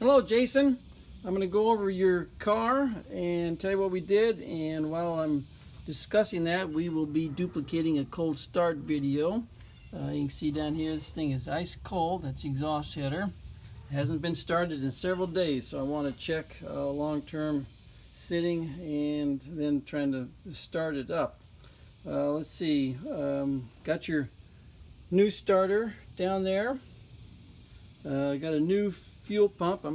Hello, Jason. I'm going to go over your car and tell you what we did, and while I'm discussing that, we will be duplicating a cold start video. You can see down here, this thing is ice cold. That's the exhaust header. It hasn't been started in several days, so I want to check long-term sitting and then trying to start it up. Let's see, got your new starter down there. I got a new fuel pump. I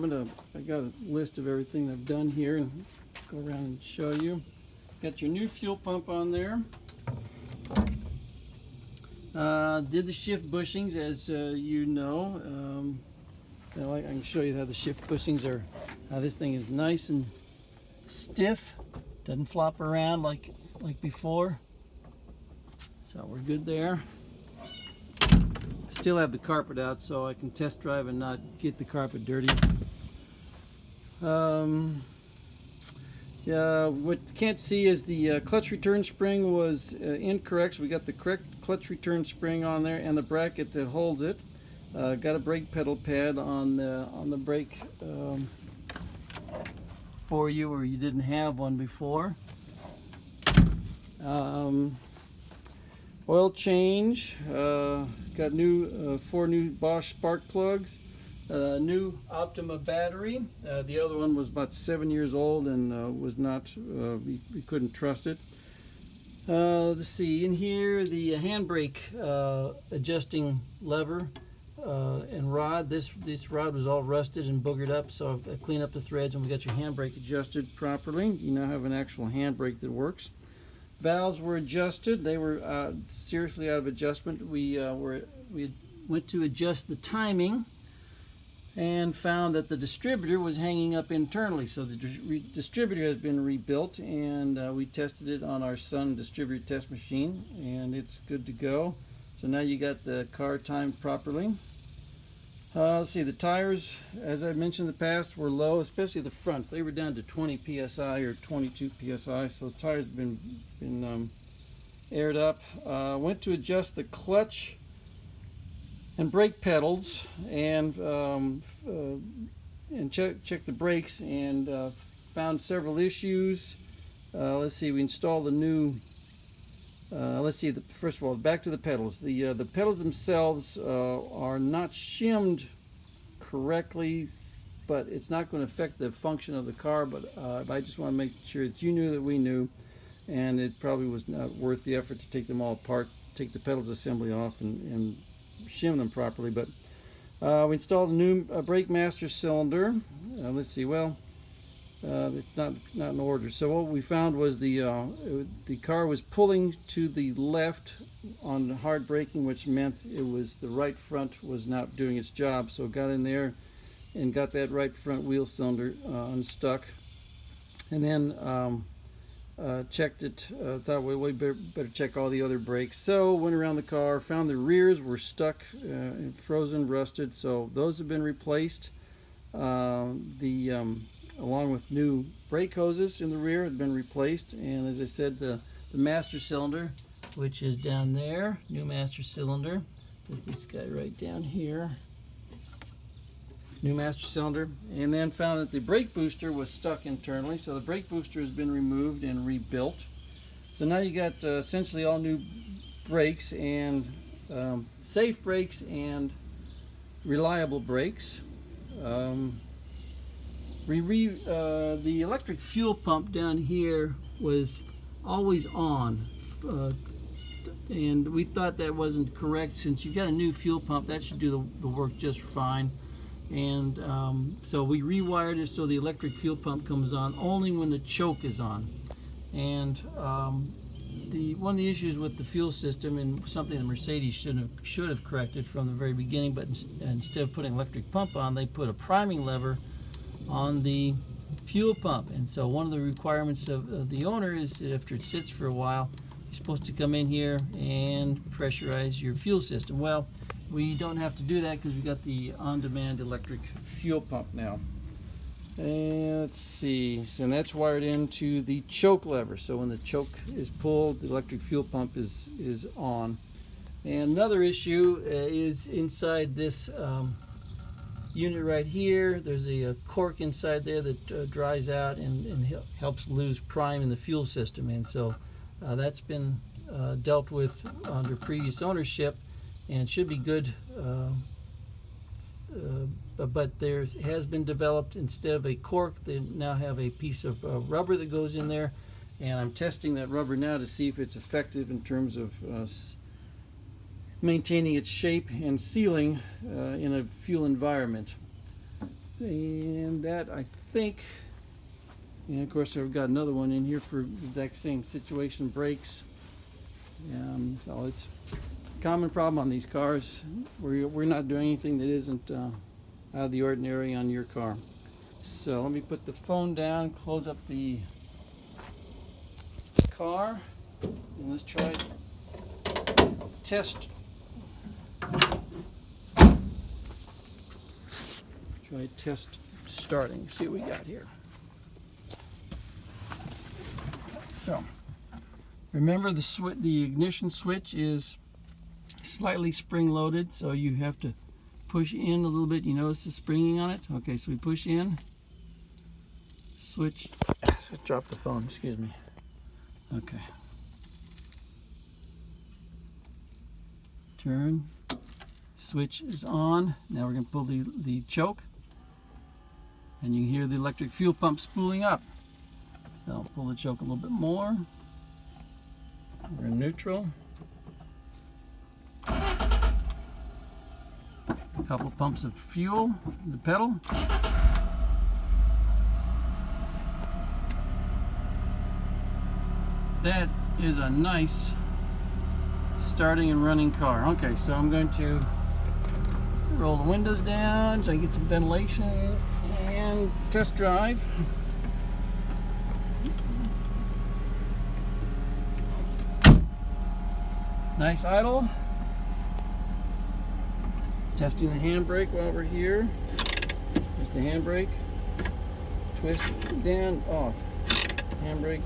got a list of everything I've done here and go around and show you. Got your new fuel pump on there. Did the shift bushings, as you know. I can show you how the shift bushings are. How this thing is nice and stiff, doesn't flop around like before. So we're good there. Still have the carpet out so I can test drive and not get the carpet dirty. Yeah, what you can't see is the clutch return spring was incorrect, so we got the correct clutch return spring on there and the bracket that holds it. Got a brake pedal pad on the brake for you, where you didn't have one before. Oil change, got new 4 new Bosch spark plugs, new Optima battery. The other one was about 7 years old and was not, we couldn't trust it. Let's see, in here the handbrake adjusting lever and rod. This rod was all rusted and boogered up, so I cleaned up the threads and we got your handbrake adjusted properly. You now have an actual handbrake that works. Valves were adjusted. They were seriously out of adjustment. We went to adjust the timing and found that the distributor was hanging up internally. So the distributor has been rebuilt, and we tested it on our Sun distributor test machine, and it's good to go. So now you got the car timed properly. Let's see, the tires, as I mentioned in the past, were low, especially the fronts. They were down to 20 psi or 22 psi, so the tires have been aired up. Went to adjust the clutch and brake pedals and check the brakes, and found several issues. Let's see, we installed the new. Let's see, first of all, back to the pedals. The pedals themselves are not shimmed correctly, but it's not going to affect the function of the car. But I just want to make sure that you knew that we knew, and it probably was not worth the effort to take them all apart, take the pedals assembly off and shim them properly. But we installed a new brake master cylinder. Let's see, well, it's not in order. So what we found was the car was pulling to the left on hard braking, which meant it was the right front was not doing its job. So got in there and got that right front wheel cylinder unstuck, and then checked it. Thought we better check all the other brakes. So went around the car, found the rears were stuck, frozen, rusted. So those have been replaced. Along with new brake hoses in the rear had been replaced, and as I said, the master cylinder, which is down there, new master cylinder, with this guy right down here, new master cylinder. And then found that the brake booster was stuck internally, so the brake booster has been removed and rebuilt. So now you got essentially all new brakes, and safe brakes and reliable brakes. The electric fuel pump down here was always on, and we thought that wasn't correct. Since you've got a new fuel pump, that should do the work just fine. And so we rewired it so the electric fuel pump comes on only when the choke is on. And one of the issues with the fuel system, and something that Mercedes should have corrected from the very beginning, but instead of putting electric pump on, they put a priming lever on the fuel pump. And so one of the requirements of the owner is that after it sits for a while, you're supposed to come in here and pressurize your fuel system. Well, we don't have to do that because we've got the on-demand electric fuel pump now. And let's see, so that's wired into the choke lever. So when the choke is pulled, the electric fuel pump is on. And another issue is inside this unit right here. There's a cork inside there that dries out and helps lose prime in the fuel system. And so that's been dealt with under previous ownership and should be good. But there has been developed, instead of a cork, they now have a piece of rubber that goes in there. And I'm testing that rubber now to see if it's effective in terms of maintaining its shape and sealing in a fuel environment. And that, I think, and of course I've got another one in here for the exact same situation, brakes. So it's a common problem on these cars. We're not doing anything that isn't out of the ordinary on your car. So let me put the phone down, close up the car, and let's try test. Try test starting. See what we got here. So remember, the ignition switch is slightly spring loaded, so you have to push in a little bit. You notice the springing on it? Okay, so we push in, switch. Drop the phone, excuse me. Okay. Turn. Switch is on. Now we're going to pull the choke. And you can hear the electric fuel pump spooling up. So I'll pull the choke a little bit more. We're in neutral. A couple pumps of fuel in the pedal. That is a nice starting and running car. Okay, so I'm going to roll the windows down so I get some ventilation and test drive. Nice idle. Testing the handbrake while we're here. There's the handbrake. Twist down, off. Handbrake.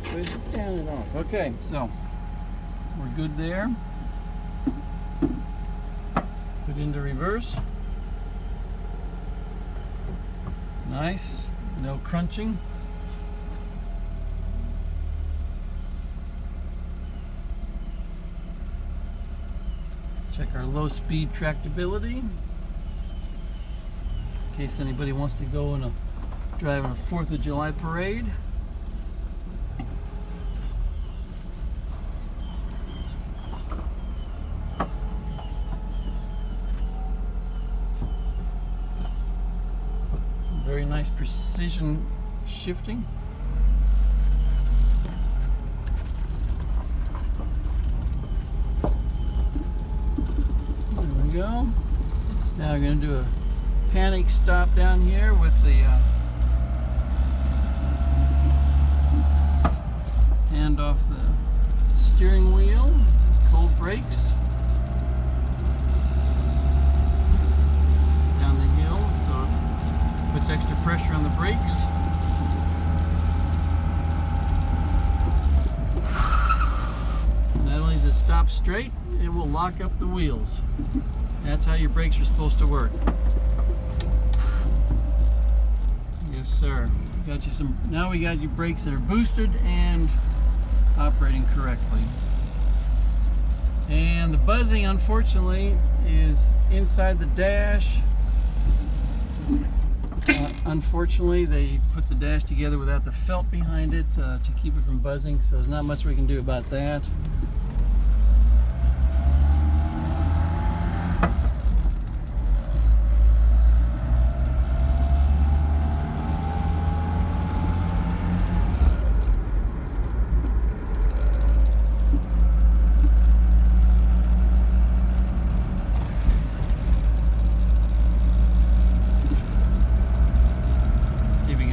Twist down and off. Okay, so we're good there. Put into reverse. Nice. No crunching. Check our low speed tractability. In case anybody wants to go and drive on a 4th of July parade. Very nice precision shifting. There we go. Now we're going to do a panic stop down here with the hand off the steering wheel, cold brakes. Down the hill, so it puts extra pressure on the brakes. Not only does it stop straight, it will lock up the wheels. That's how your brakes are supposed to work. Yes, sir. Got you some. Now we got your brakes that are boosted and operating correctly. And the buzzing, unfortunately, is inside the dash. Unfortunately, they put the dash together without the felt behind it to keep it from buzzing, so there's not much we can do about that.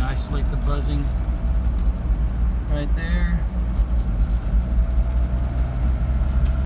Isolate the buzzing right there.